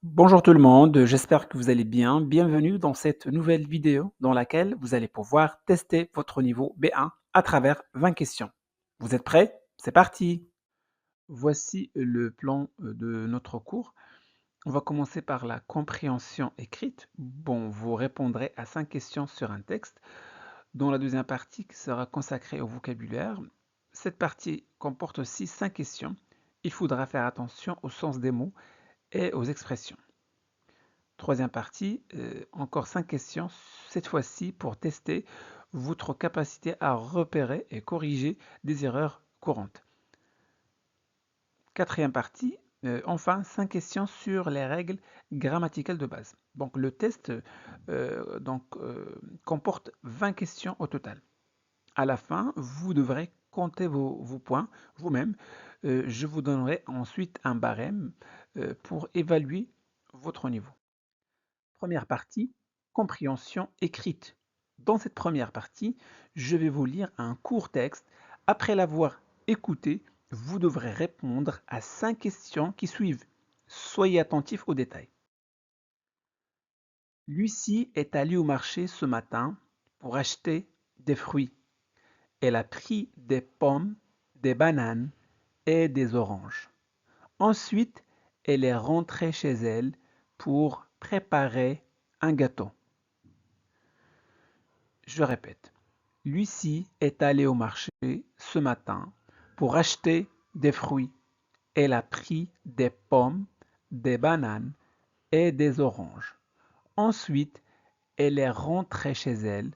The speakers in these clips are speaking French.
Bonjour tout le monde, j'espère que vous allez bien. Bienvenue dans cette nouvelle vidéo dans laquelle vous allez pouvoir tester votre niveau B1 à travers 20 questions. Vous êtes prêts? C'est parti! Voici le plan de notre cours. On va commencer par la compréhension écrite. Bon, vous répondrez à 5 questions sur un texte, dont la deuxième partie qui sera consacrée au vocabulaire. Cette partie comporte aussi 5 questions. Il faudra faire attention au sens des mots et aux expressions. Troisième partie, encore 5 questions, cette fois-ci pour tester votre capacité à repérer et corriger des erreurs courantes. Quatrième partie, enfin 5 questions sur les règles grammaticales de base. Donc le test comporte 20 questions au total. À la fin, vous devrez compter vos points vous-même. Je vous donnerai ensuite un barème pour évaluer votre niveau. Première partie, compréhension écrite. Dans cette première partie, je vais vous lire un court texte. Après l'avoir écouté, vous devrez répondre à 5 questions qui suivent. Soyez attentifs aux détails. Lucie est allée au marché ce matin pour acheter des fruits. Elle a pris des pommes, des bananes et des oranges. Ensuite, elle est rentrée chez elle pour préparer un gâteau. Je répète, Lucie est allée au marché ce matin pour acheter des fruits. Elle a pris des pommes, des bananes et des oranges. Ensuite, elle est rentrée chez elle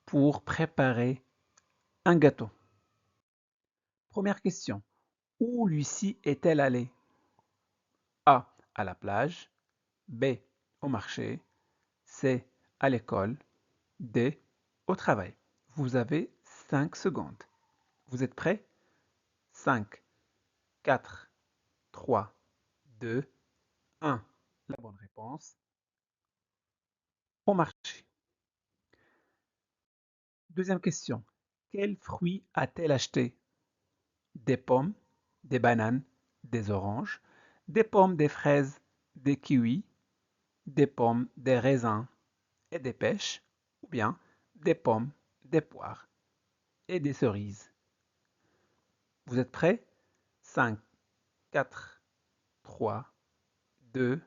pour préparer un gâteau. Première question. Où Lucie est-elle allée? A. À la plage. B. Au marché. C. À l'école. D. Au travail. Vous avez 5 secondes. Vous êtes prêts? 5, 4, 3, 2, 1. La bonne réponse, au marché. Deuxième question. Quels fruits a-t-elle acheté? Des pommes, des bananes, des oranges, des pommes, des fraises, des kiwis, des pommes, des raisins et des pêches, ou bien des pommes, des poires et des cerises. Vous êtes prêts? 5, 4, 3, 2,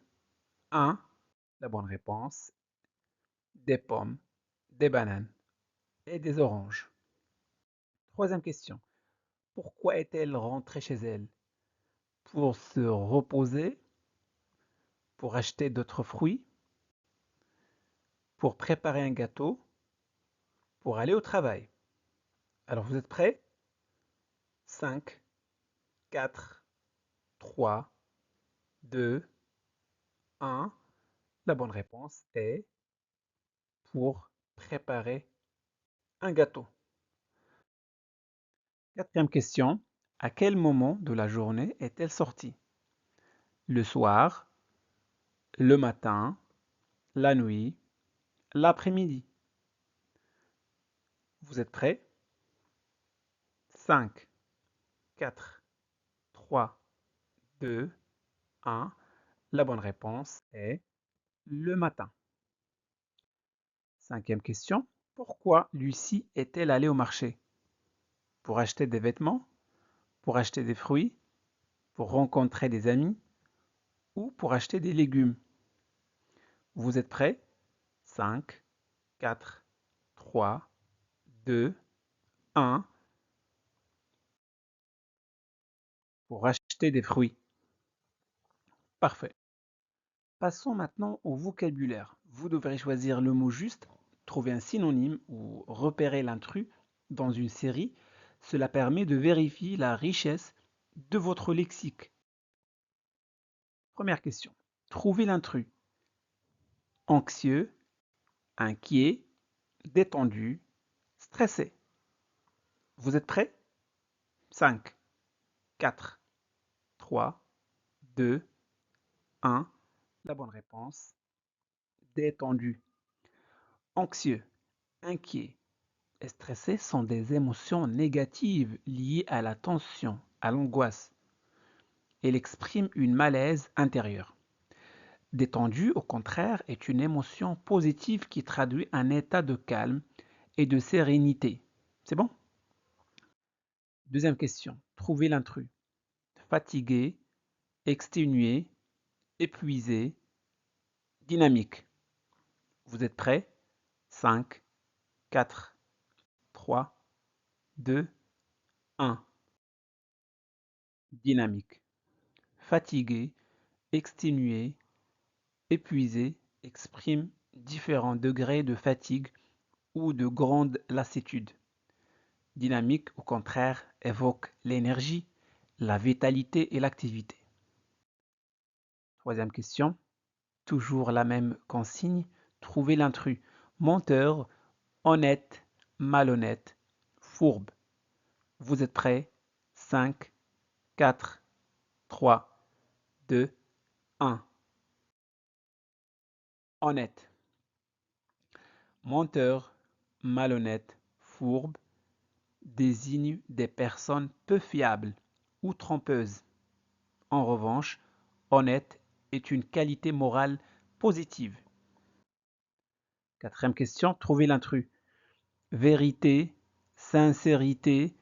1. La bonne réponse, des pommes, des bananes et des oranges. Troisième question. Pourquoi est-elle rentrée chez elle? Pour se reposer, pour acheter d'autres fruits, pour préparer un gâteau, pour aller au travail. Alors vous êtes prêts? 5, 4, 3, 2, 1. La bonne réponse est pour préparer un gâteau. Quatrième question. À quel moment de la journée est-elle sortie? Le soir, le matin, la nuit, l'après-midi. Vous êtes prêts? 5, 4, 3, 2, 1. La bonne réponse est le matin. Cinquième question. Pourquoi Lucie est-elle allée au marché? Pour acheter des vêtements? Pour acheter des fruits? Pour rencontrer des amis? Ou pour acheter des légumes? Vous êtes prêts? 5, 4, 3, 2, 1. Pour acheter des fruits. Parfait. Passons maintenant au vocabulaire. Vous devrez choisir le mot juste, trouver un synonyme ou repérer l'intrus dans une série. Cela permet de vérifier la richesse de votre lexique. Première question. Trouvez l'intrus. Anxieux, inquiet, détendu, stressé. Vous êtes prêts? 5, 4, 3, 2, 1. La bonne réponse, détendu. Anxieux, inquiet et stressé sont des émotions négatives liées à la tension, à l'angoisse. Elle exprime une malaise intérieure. détendu, au contraire, est une émotion positive qui traduit un état de calme et de sérénité. C'est bon? Deuxième question. Trouvez l'intrus. Fatigué, exténué, épuisé, dynamique. Vous êtes prêts? 5, 4, 3, 2, 1. Dynamique. Fatigué, exténué, épuisé expriment différents degrés de fatigue ou de grande lassitude. Dynamique, au contraire, évoque l'énergie, la vitalité et l'activité. Troisième question, toujours la même consigne, trouvez l'intrus. Menteur, honnête, malhonnête, fourbe. Vous êtes prêts? 5, 4, 3, 2, 1. Honnête. Menteur, malhonnête, fourbe désigne des personnes peu fiables ou trompeuses. En revanche, honnête est une qualité morale positive. Quatrième question, trouvez l'intrus. Vérité, sincérité,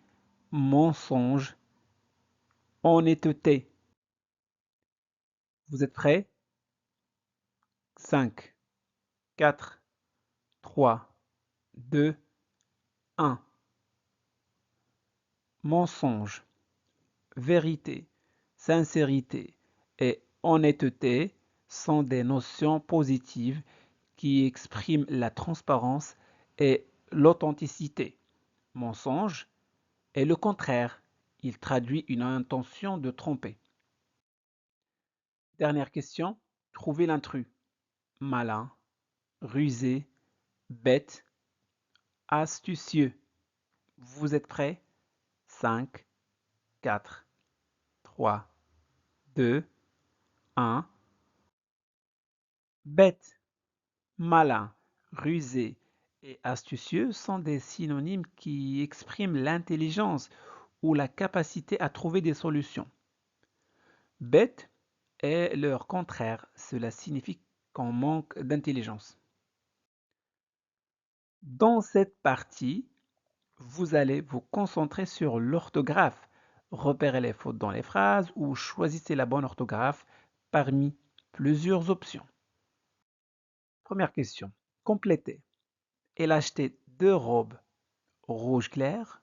mensonge, honnêteté. Vous êtes prêts? 5, 4, 3, 2, 1. Mensonge, vérité, sincérité et honnêteté sont des notions positives qui expriment la transparence et l'authenticité. Mensonge est le contraire, il traduit une intention de tromper. Dernière question, trouvez l'intrus. Malin, rusé, bête, astucieux. Vous êtes prêts? 5, 4, 3, 2, 1. Bête, malin, rusé et astucieux sont des synonymes qui expriment l'intelligence ou la capacité à trouver des solutions. Bête est leur contraire, cela signifie qu'on manque d'intelligence. Dans cette partie, vous allez vous concentrer sur l'orthographe, repérez les fautes dans les phrases ou choisissez la bonne orthographe parmi plusieurs options. Première question, complétez. Elle a acheté 2 robes rouge clair,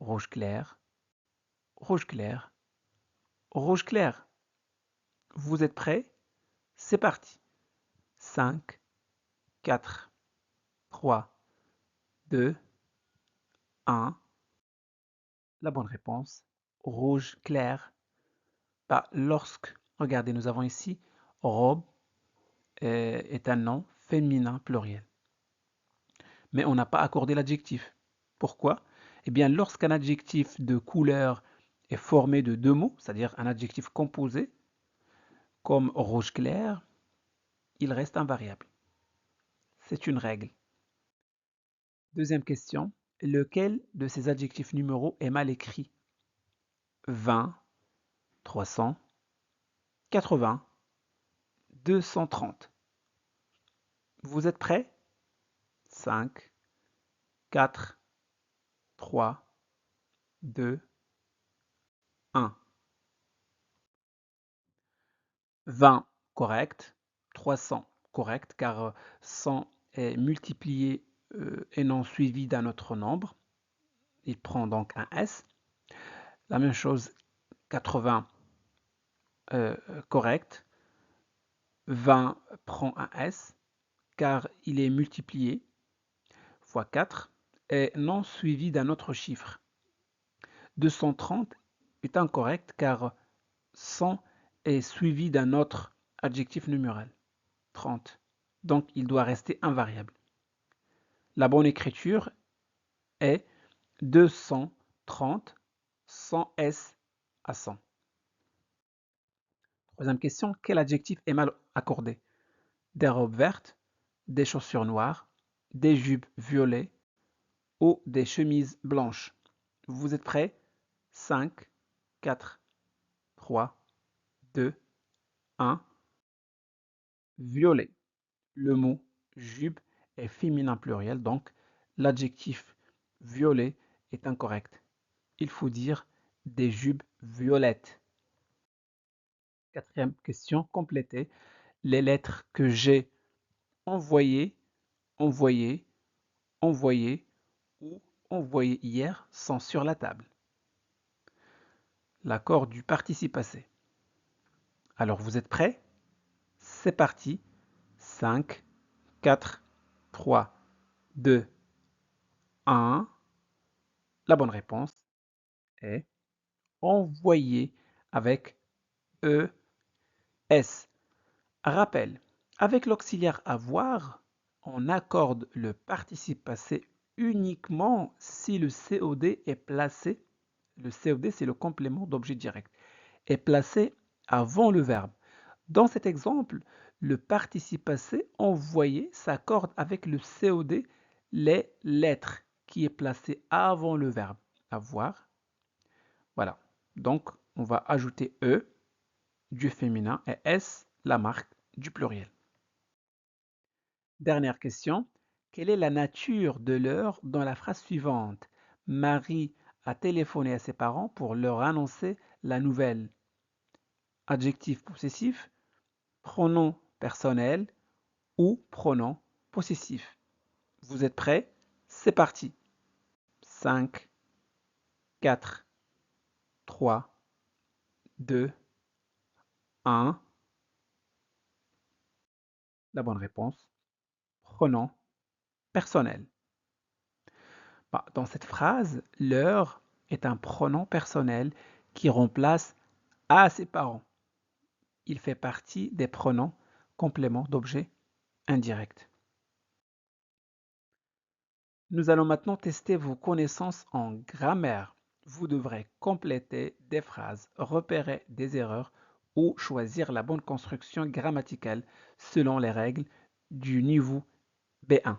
rouge clair, rouge clair, rouge clair. Vous êtes prêts? C'est parti. 5, 4, 3, 2, 1. La bonne réponse, rouge clair. Regardez, nous avons ici robe est un nom féminin pluriel. Mais on n'a pas accordé l'adjectif. Pourquoi? Eh bien, lorsqu'un adjectif de couleur est formé de 2 mots, c'est-à-dire un adjectif composé, comme rouge clair, il reste invariable. C'est une règle. Deuxième question, lequel de ces adjectifs numéros est mal écrit? 20, 300, 80, 230. Vous êtes prêts? 5, 4, 3, 2, 1. 20, correct. 300, correct, car 100 est multiplié et non suivi d'un autre nombre. Il prend donc un S. La même chose, 80, correct. 20 prend un S, car il est multiplié fois 4 et non suivi d'un autre chiffre. 230 est incorrect, car 100 est suivi d'un autre adjectif numéral, 30. Donc, il doit rester invariable. La bonne écriture est 230 sans S à 100. Troisième question, quel adjectif est mal accordé? Des robes vertes, des chaussures noires, des jupes violettes ou des chemises blanches. Vous êtes prêts? 5, 4, 3, 2, 1. violet. Le mot jupe est féminin pluriel, donc l'adjectif violet est incorrect. Il faut dire des jupes violettes. Quatrième question, complétez les lettres que j'ai envoyées, envoyées, envoyées ou envoyées hier sont sur la table. L'accord du participe passé. Alors vous êtes prêts? C'est parti. 5, 4, 3, 2, 1. La bonne réponse est envoyer avec ES. Rappel, avec l'auxiliaire avoir, on accorde le participe passé uniquement si le COD est placé, le COD c'est le complément d'objet direct, est placé avant le verbe. Dans cet exemple, le participe passé envoyé s'accorde avec le COD les lettres qui est placé avant le verbe avoir. Voilà. Donc, on va ajouter E du féminin et S la marque du pluriel. Dernière question. Quelle est la nature de l'heure dans la phrase suivante? Marie a téléphoné à ses parents pour leur annoncer la nouvelle. Adjectif possessif, pronom personnel ou pronom possessif. Vous êtes prêts? C'est parti. 5, 4, 3, 2, 1. La bonne réponse, pronom personnel. Dans cette phrase, l'heure est un pronom personnel qui remplace à ses parents. Il fait partie des pronoms compléments d'objet indirect. Nous allons maintenant tester vos connaissances en grammaire. Vous devrez compléter des phrases, repérer des erreurs ou choisir la bonne construction grammaticale selon les règles du niveau B1.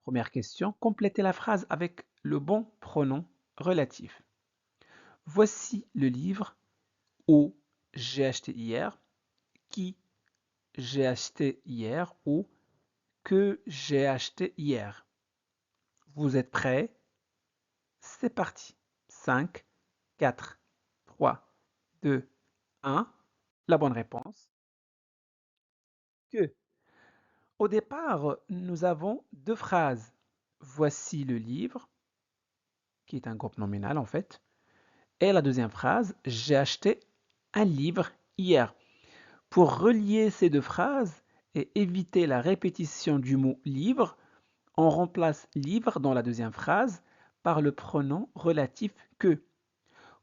Première question, complétez la phrase avec le bon pronom relatif. Voici le livre où j'ai acheté hier, qui j'ai acheté hier ou que j'ai acheté hier. Vous êtes prêts? C'est parti. 5, 4, 3, 2, 1. La bonne réponse, que. Au départ, nous avons deux phrases. Voici le livre, qui est un groupe nominal en fait. Et la deuxième phrase, j'ai acheté un livre hier. Pour relier ces deux phrases et éviter la répétition du mot livre, on remplace livre dans la deuxième phrase par le pronom relatif que.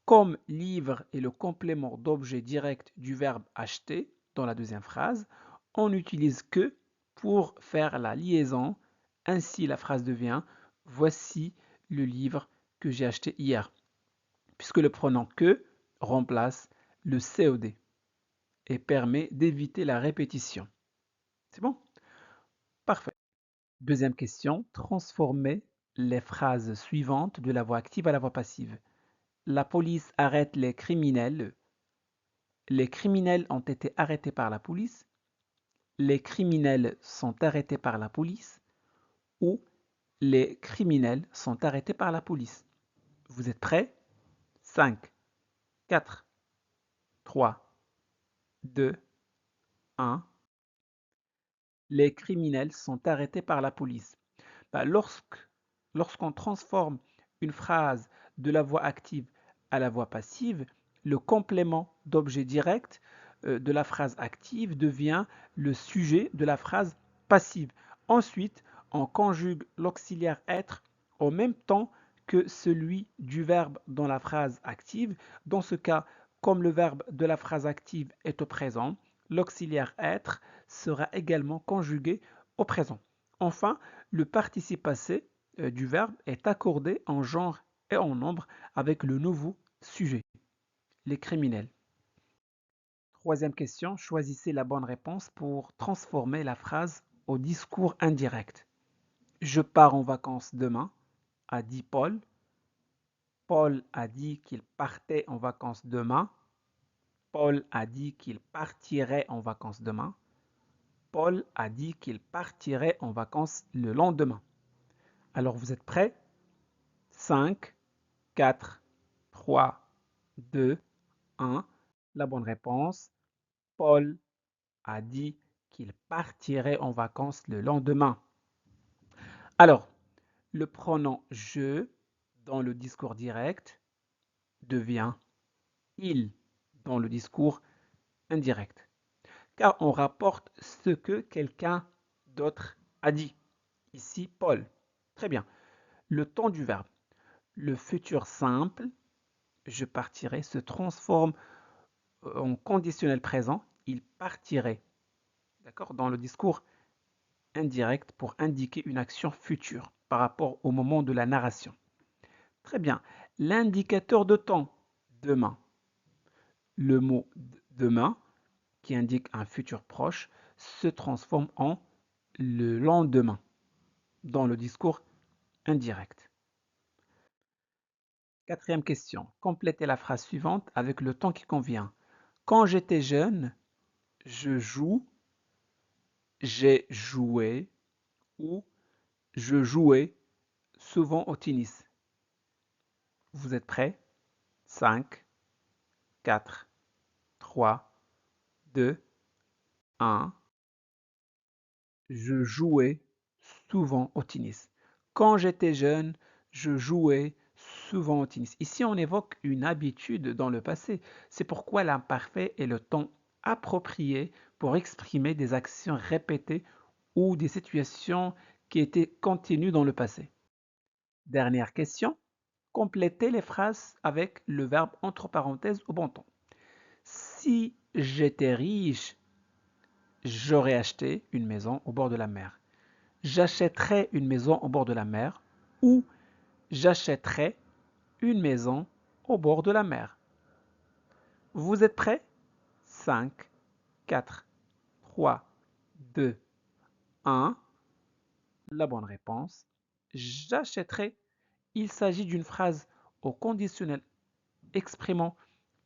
Comme livre est le complément d'objet direct du verbe acheter dans la deuxième phrase, on n'utilise que pour faire la liaison. Ainsi, la phrase devient voici le livre que j'ai acheté hier, puisque le pronom que remplace le COD et permet d'éviter la répétition. C'est bon? Parfait. Deuxième question, transformez les phrases suivantes de la voix active à la voix passive. La police arrête les criminels. Les criminels ont été arrêtés par la police. Les criminels sont arrêtés par la police. Ou les criminels sont arrêtés par la police. Vous êtes prêts? 5, 4, 3, 2, 1. Les criminels sont arrêtés par la police. Bah, lorsqu'on transforme une phrase de la voix active à la voix passive, le complément d'objet direct de la phrase active devient le sujet de la phrase passive. Ensuite, on conjugue l'auxiliaire être en même temps que celui du verbe dans la phrase active. Dans ce cas, comme le verbe de la phrase active est au présent, l'auxiliaire être sera également conjugué au présent. Enfin, le participe passé du verbe est accordé en genre et en nombre avec le nouveau sujet, les criminels. Troisième question, choisissez la bonne réponse pour transformer la phrase au discours indirect. Je pars en vacances demain, a dit Paul. Paul a dit qu'il partait en vacances demain. Paul a dit qu'il partirait en vacances demain. Paul a dit qu'il partirait en vacances le lendemain. Alors vous êtes prêts? 5, 4, 3, 2, 1. La bonne réponse. Paul a dit qu'il partirait en vacances le lendemain. Alors, le pronom je dans le discours direct devient il dans le discours indirect, car on rapporte ce que quelqu'un d'autre a dit. Ici, Paul. Très bien. Le temps du verbe. Le futur simple, je partirai, se transforme en conditionnel présent, il partirait. D'accord? Dans le discours indirect pour indiquer une action future par rapport au moment de la narration. Très bien. L'indicateur de temps, demain. Le mot demain, qui indique un futur proche, se transforme en le lendemain dans le discours indirect. Quatrième question. Complétez la phrase suivante avec le temps qui convient. Quand j'étais jeune, je joue, j'ai joué ou je jouais souvent au tennis. Vous êtes prêts? 5, 4, 3, 2, 1. Je jouais souvent au tennis. Quand j'étais jeune, je jouais souvent au tennis. Ici, on évoque une habitude dans le passé. C'est pourquoi l'imparfait est le temps approprié pour exprimer des actions répétées ou des situations qui étaient continues dans le passé. Dernière question. Complétez les phrases avec le verbe entre parenthèses au bon temps. Si j'étais riche, j'aurais acheté une maison au bord de la mer. J'achèterais une maison au bord de la mer ou j'achèterais une maison au bord de la mer. Vous êtes prêts? 5, 4, 3, 2, 1. La bonne réponse. J'achèterais. Il s'agit d'une phrase au conditionnel exprimant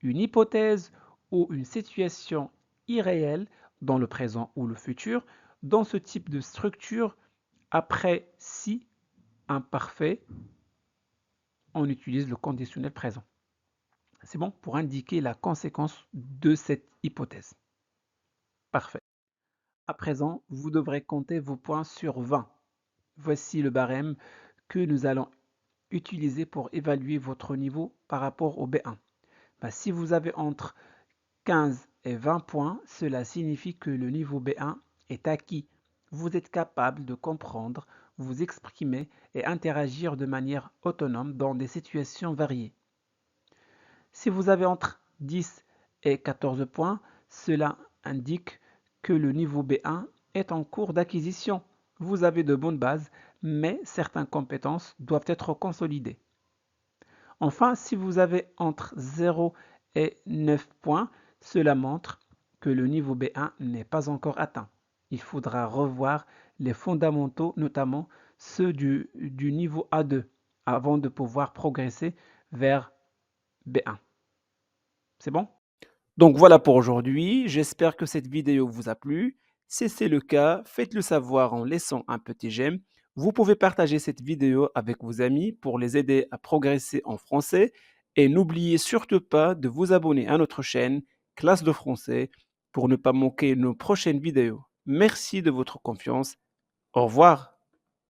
une hypothèse ou une situation irréelle dans le présent ou le futur. Dans ce type de structure, après si imparfait, on utilise le conditionnel présent. C'est bon pour indiquer la conséquence de cette hypothèse. Parfait. À présent, vous devrez compter vos points sur 20. Voici le barème que nous allons utiliser pour évaluer votre niveau par rapport au B1. Si vous avez entre 15 et 20 points, cela signifie que le niveau B1 est acquis. Vous êtes capable de comprendre, vous exprimer et interagir de manière autonome dans des situations variées. Si vous avez entre 10 et 14 points, cela indique que le niveau B1 est en cours d'acquisition. Vous avez de bonnes bases, mais certaines compétences doivent être consolidées. Enfin, si vous avez entre 0 et 9 points, cela montre que le niveau B1 n'est pas encore atteint. Il faudra revoir les fondamentaux, notamment ceux du niveau A2, avant de pouvoir progresser vers B1. C'est bon? Donc voilà pour aujourd'hui. J'espère que cette vidéo vous a plu. Si c'est le cas, faites-le savoir en laissant un petit j'aime. Vous pouvez partager cette vidéo avec vos amis pour les aider à progresser en français. Et n'oubliez surtout pas de vous abonner à notre chaîne Classe de français pour ne pas manquer nos prochaines vidéos. Merci de votre confiance. Au revoir.